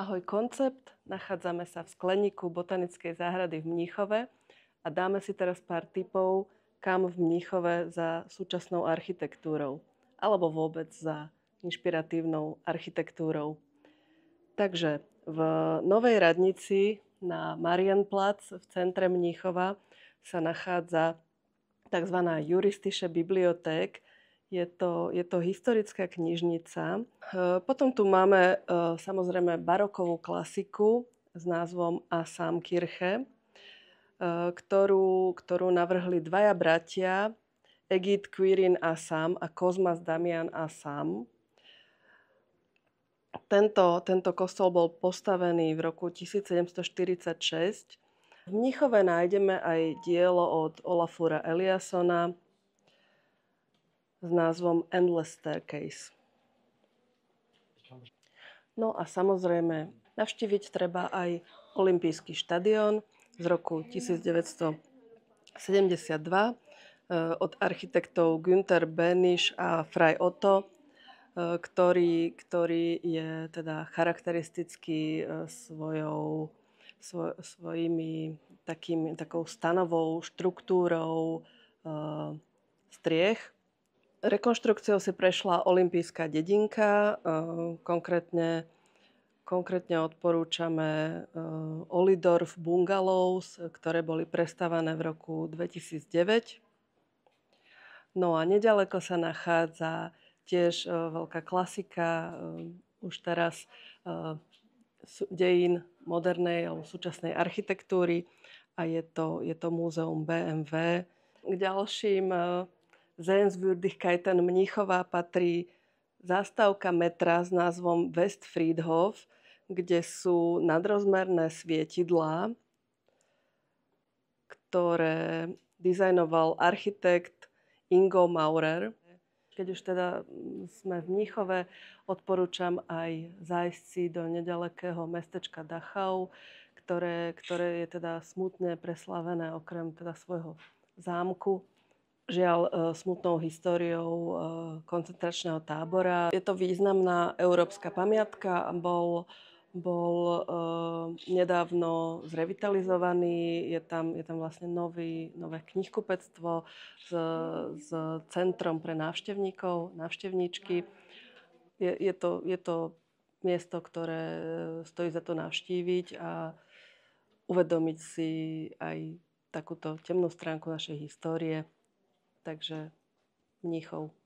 Ahoj koncept, nachádzame sa v skleníku Botanickej záhrady v Mníchove a dáme si teraz pár tipov, kam v Mníchove za súčasnou architektúrou alebo vôbec za inšpiratívnou architektúrou. Takže v Novej radnici na Marienplatz v centre Mníchova sa nachádza tzv. Juristische Bibliothek. Je to historická knižnica. Potom tu máme samozrejme barokovú klasiku s názvom Assamkirche, ktorú navrhli dvaja bratia, Egid Quirin Assam a Cosmas Damian Assam. Tento kostol bol postavený v roku 1746. V Mníchove nájdeme aj dielo od Olafura Eliassona s názvom Endless Staircase. No a samozrejme, navštíviť treba aj Olympijský štadión z roku 1972 od architektov Günther Benisch a Frei Otto, ktorý je teda charakteristický takou stanovou štruktúrou striech. Rekonštrukciou si prešla olympijská dedinka, konkrétne odporúčame Olidorf Bungalows, ktoré boli prestavané v roku 2009. No a nedaleko sa nachádza tiež veľká klasika, už teraz dejín modernej alebo súčasnej architektúry a je to múzeum BMW. K ďalším Sehenswürdigkeiten Mníchova patrí zastávka metra s názvom Westfriedhof, kde sú nadrozmerné svietidlá, ktoré dizajnoval architekt Ingo Maurer. Keď už teda sme v Mníchove, odporúčam aj zájsť si do nedalekého mestečka Dachau, ktoré je teda smutne preslavené okrem teda svojho zámku. Žiaľ, smutnou históriou koncentračného tábora. Je to významná európska pamiatka, bol nedávno zrevitalizovaný, je tam vlastne nové knihkupectvo s centrom pre návštevníkov, návštevníčky. Je to miesto, ktoré stojí za to navštíviť a uvedomiť si aj takúto temnú stránku našej histórie. Takže Mníchov.